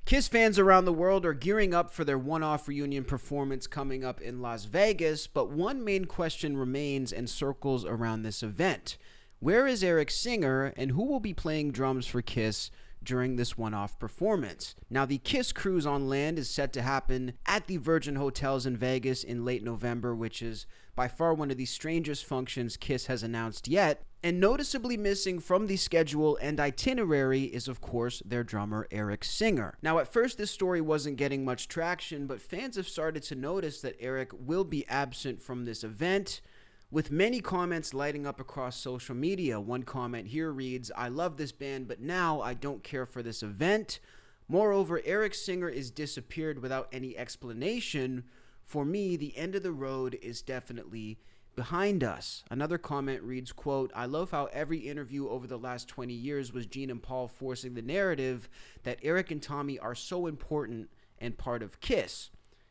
Kiss fans around the world are gearing up for their one-off reunion performance coming up in Las Vegas, but one main question remains and circles around this event. Where is Eric Singer, and who will be playing drums for Kiss during this one-off performance? Now, the Kiss cruise on land is set to happen at the Virgin Hotels in Vegas in late November, which is by far one of the strangest functions Kiss has announced yet. And noticeably missing from the schedule and itinerary is, of course, their drummer, Eric Singer. Now, at first, this story wasn't getting much traction, but fans have started to notice that Eric will be absent from this event, with many comments lighting up across social media. One comment here reads, "I love this band, but now I don't care for this event." Moreover, Eric Singer is disappeared without any explanation. For me, the end of the road is definitely behind us. Another comment reads, quote, "I love how every interview over the last 20 years was Gene and Paul forcing the narrative that Eric and Tommy are so important and part of Kiss.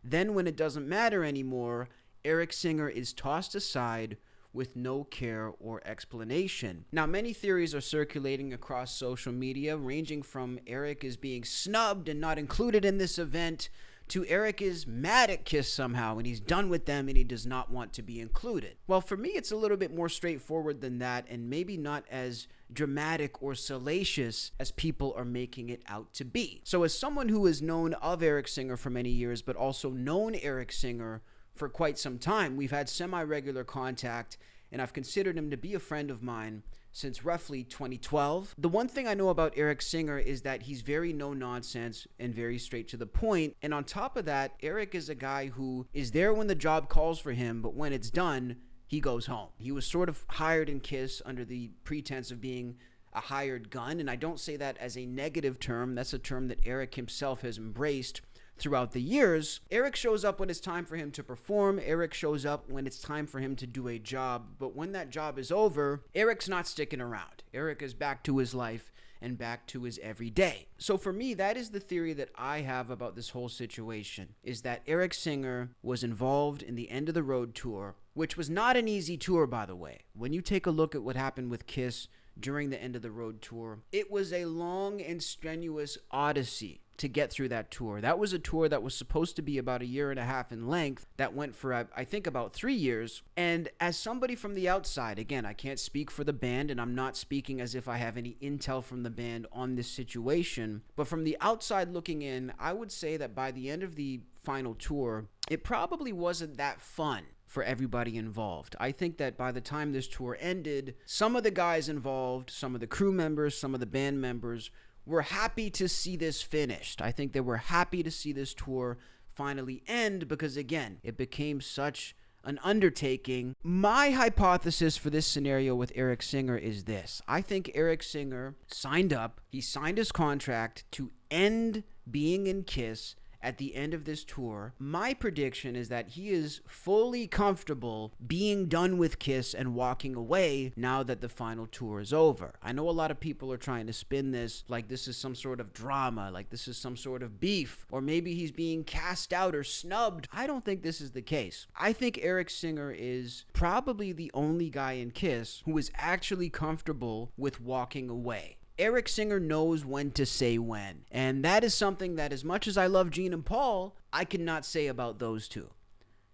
Then when it doesn't matter anymore, Eric Singer is tossed aside with no care or explanation." Now, many theories are circulating across social media, ranging from Eric is being snubbed and not included in this event, to Eric is mad at Kiss somehow and he's done with them and he does not want to be included. Well, for me, it's a little bit more straightforward than that, and maybe not as dramatic or salacious as people are making it out to be. So as someone who has known of Eric Singer for many years, but also known Eric Singer for quite some time, we've had semi-regular contact, and I've considered him to be a friend of mine since roughly 2012. The one thing I know about Eric Singer is that he's very no-nonsense and very straight to the point. And on top of that, Eric is a guy who is there when the job calls for him, but when it's done, he goes home. He was sort of hired in Kiss under the pretense of being a hired gun, and I don't say that as a negative term. That's a term that Eric himself has embraced throughout the years. Eric shows up when it's time for him to perform. Eric shows up when it's time for him to do a job. But when that job is over, Eric's not sticking around. Eric is back to his life and back to his everyday. So for me, that is the theory that I have about this whole situation, is that Eric Singer was involved in the End of the Road tour, which was not an easy tour, by the way. When you take a look at what happened with Kiss during the End of the Road tour, it was a long and strenuous odyssey to get through that tour. That was a tour that was supposed to be about 1.5 years in length, that went for, I think, about 3 years. And as somebody from the outside, again, I can't speak for the band, and I'm not speaking as if I have any intel from the band on this situation, but from the outside looking in, I would say that by the end of the final tour, it probably wasn't that fun for everybody involved. I think that by the time this tour ended, some of the guys involved, some of the crew members, some of the band members were happy to see this finished. I think they were happy to see this tour finally end because, again, it became such an undertaking. My hypothesis for this scenario with Eric Singer is this. I think Eric Singer signed up, he signed his contract to end being in Kiss at the end of this tour. My prediction is that he is fully comfortable being done with Kiss and walking away now that the final tour is over. I know a lot of people are trying to spin this like this is some sort of drama, like this is some sort of beef, or maybe he's being cast out or snubbed. I don't think this is the case. I think Eric Singer is probably the only guy in Kiss who is actually comfortable with walking away. Eric Singer knows when to say when. And that is something that, as much as I love Gene and Paul, I cannot say about those two.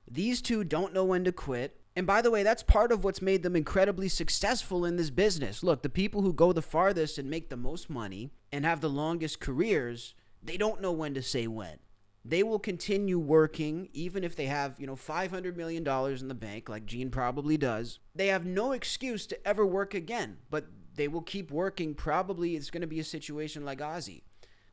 These two don't know when to quit. And by the way, that's part of what's made them incredibly successful in this business. Look, the people who go the farthest and make the most money and have the longest careers, they don't know when to say when. They will continue working even if they have, $500 million in the bank, like Gene probably does. They have no excuse to ever work again, but they will keep working. Probably it's going to be a situation like Ozzy.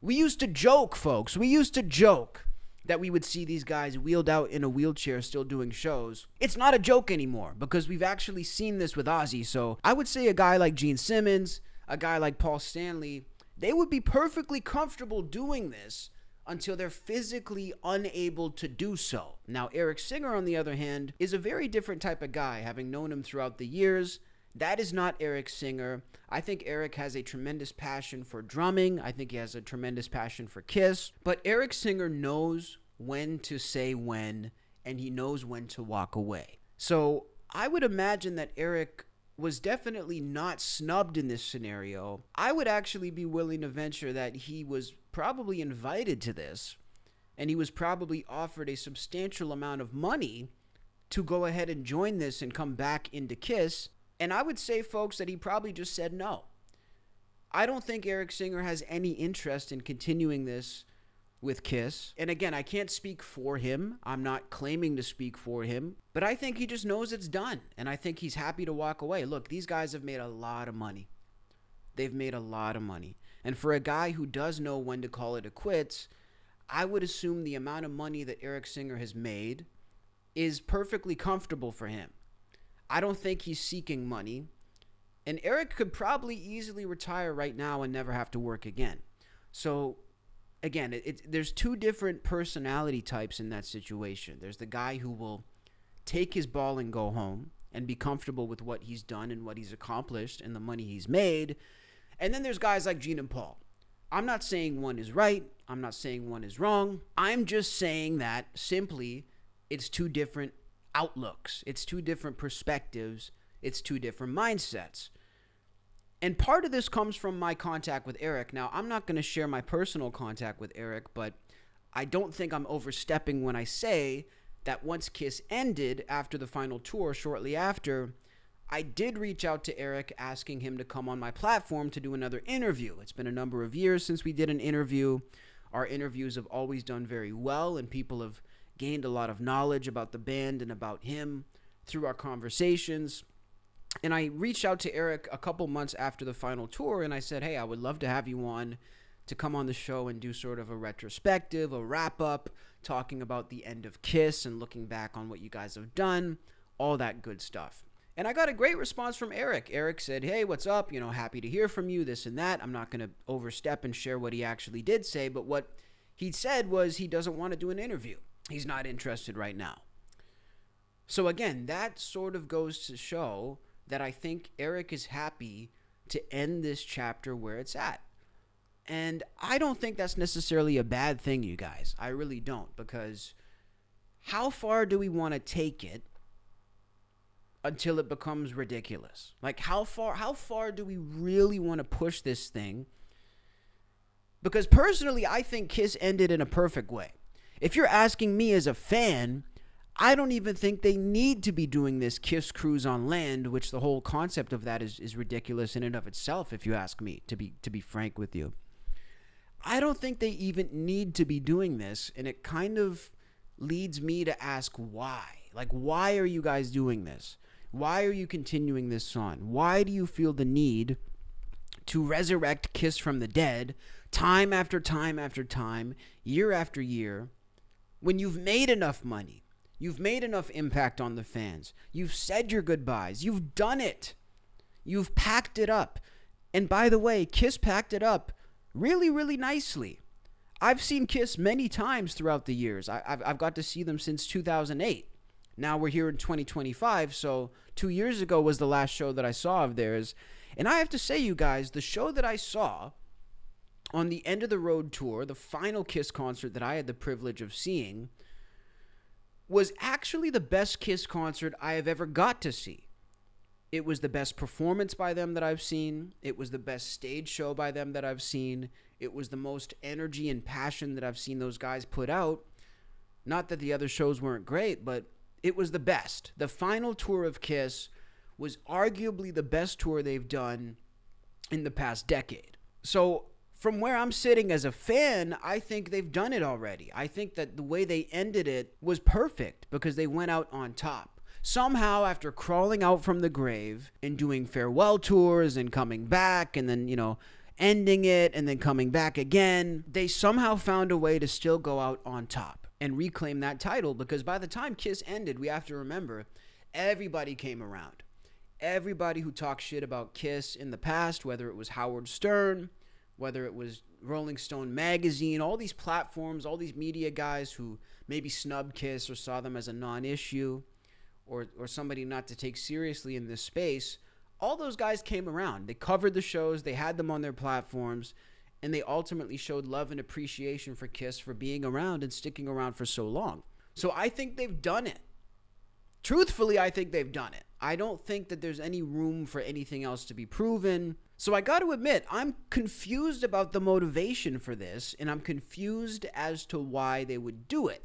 We used to joke, folks. We used to joke that we would see these guys wheeled out in a wheelchair still doing shows. It's not a joke anymore because we've actually seen this with Ozzy. So I would say a guy like Gene Simmons, a guy like Paul Stanley, they would be perfectly comfortable doing this until they're physically unable to do so. Now, Eric Singer, on the other hand, is a very different type of guy, having known him throughout the years. That is not Eric Singer. I think Eric has a tremendous passion for drumming. I think he has a tremendous passion for Kiss. But Eric Singer knows when to say when, and he knows when to walk away. So I would imagine that Eric was definitely not snubbed in this scenario, I would actually be willing to venture that he was probably invited to this, and he was probably offered a substantial amount of money to go ahead and join this and come back into Kiss. And I would say, folks, that he probably just said no. I don't think Eric Singer has any interest in continuing this with Kiss. And again, I can't speak for him. I'm not claiming to speak for him. But I think he just knows it's done. And I think he's happy to walk away. Look, these guys have made a lot of money. They've made a lot of money. And for a guy who does know when to call it a quits, I would assume the amount of money that Eric Singer has made is perfectly comfortable for him. I don't think he's seeking money. And Eric could probably easily retire right now and never have to work again. So again, there's two different personality types in that situation. There's the guy who will take his ball and go home and be comfortable with what he's done and what he's accomplished and the money he's made. And then there's guys like Gene and Paul. I'm not saying one is right. I'm not saying one is wrong. I'm just saying that simply it's two different outlooks. It's two different perspectives. It's two different mindsets. And part of this comes from my contact with Eric. Now, I'm not going to share my personal contact with Eric, but I don't think I'm overstepping when I say that once Kiss ended after the final tour, shortly after, I did reach out to Eric asking him to come on my platform to do another interview. It's been a number of years since we did an interview. Our interviews have always done very well, and people have gained a lot of knowledge about the band and about him through our conversations. And I reached out to Eric a couple months after the final tour, and I said, hey, I would love to have you on to come on the show and do sort of a retrospective, a wrap-up, talking about the end of Kiss and looking back on what you guys have done, all that good stuff. And I got a great response from Eric. Eric said, hey, what's up? Happy to hear from you, this and that. I'm not going to overstep and share what he actually did say, but what he said was he doesn't want to do an interview. He's not interested right now. So again, that sort of goes to show that I think Eric is happy to end this chapter where it's at. And I don't think that's necessarily a bad thing, you guys. I really don't, because how far do we want to take it until it becomes ridiculous? Like, how far do we really want to push this thing? Because personally, I think Kiss ended in a perfect way. If you're asking me as a fan, I don't even think they need to be doing this Kiss cruise on land, which the whole concept of that is ridiculous in and of itself, if you ask me, to be frank with you. I don't think they even need to be doing this, and it kind of leads me to ask why. Like, why are you guys doing this? Why are you continuing this on? Why do you feel the need to resurrect Kiss from the dead time after time after time, year after year, when you've made enough money? You've made enough impact on the fans. You've said your goodbyes. You've done it. You've packed it up. And by the way, Kiss packed it up really, really nicely. I've seen Kiss many times throughout the years. I've got to see them since 2008. Now we're here in 2025, so 2 years ago was the last show that I saw of theirs. And I have to say, you guys, the show that I saw on the End of the Road tour, the final Kiss concert that I had the privilege of seeing, was actually the best Kiss concert I have ever got to see. It was the best performance by them that I've seen. It was the best stage show by them that I've seen. It was the most energy and passion that I've seen those guys put out. Not that the other shows weren't great, but it was the best. The final tour of Kiss was arguably the best tour they've done in the past decade. So from where I'm sitting as a fan, I think they've done it already. I think that the way they ended it was perfect because they went out on top. Somehow, after crawling out from the grave and doing farewell tours and coming back and then, ending it and then coming back again, they somehow found a way to still go out on top and reclaim that title, because by the time Kiss ended, we have to remember, everybody came around. Everybody who talked shit about Kiss in the past, whether it was Howard Stern, whether it was Rolling Stone magazine, all these platforms, all these media guys who maybe snubbed Kiss or saw them as a non-issue or somebody not to take seriously in this space, all those guys came around. They covered the shows, they had them on their platforms, and they ultimately showed love and appreciation for Kiss for being around and sticking around for so long. So I think they've done it. Truthfully, I think they've done it. I don't think that there's any room for anything else to be proven. So I got to admit, I'm confused about the motivation for this, and I'm confused as to why they would do it.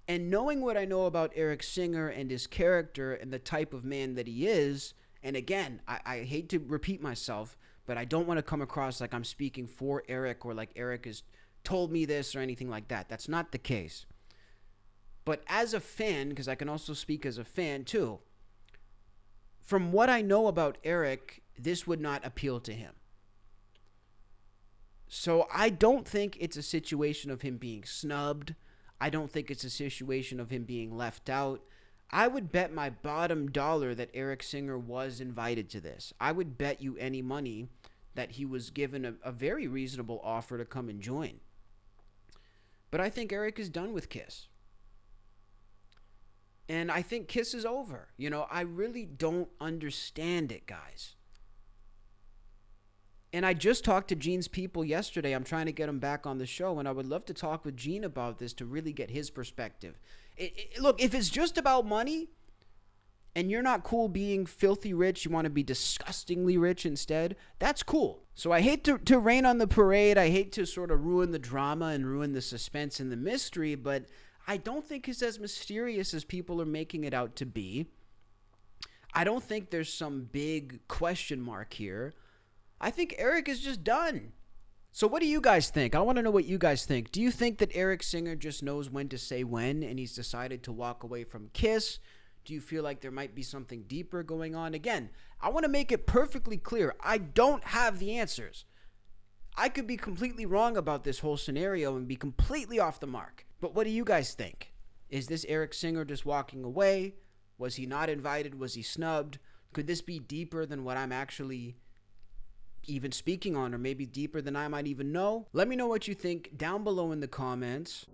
And knowing what I know about Eric Singer and his character and the type of man that he is, and again, I hate to repeat myself, but I don't want to come across like I'm speaking for Eric or like Eric has told me this or anything like that. That's not the case. But as a fan, because I can also speak as a fan too, from what I know about Eric, this would not appeal to him. So I don't think it's a situation of him being snubbed. I don't think it's a situation of him being left out. I would bet my bottom dollar that Eric Singer was invited to this. I would bet you any money that he was given a very reasonable offer to come and join. But I think Eric is done with Kiss. And I think Kiss is over. You know, I really don't understand it, guys. And I just talked to Gene's people yesterday. I'm trying to get him back on the show, and I would love to talk with Gene about this to really get his perspective. Look, if it's just about money and you're not cool being filthy rich, you want to be disgustingly rich instead, that's cool. So I hate to rain on the parade. I hate to sort of ruin the drama and ruin the suspense and the mystery, but I don't think it's as mysterious as people are making it out to be. I don't think there's some big question mark here. I think Eric is just done. So what do you guys think? I want to know what you guys think. Do you think that Eric Singer just knows when to say when and he's decided to walk away from Kiss? Do you feel like there might be something deeper going on? Again, I want to make it perfectly clear. I don't have the answers. I could be completely wrong about this whole scenario and be completely off the mark. But what do you guys think? Is this Eric Singer just walking away? Was he not invited? Was he snubbed? Could this be deeper than what I'm actually even speaking on, or maybe deeper than I might even know? Let me know what you think down below in the comments.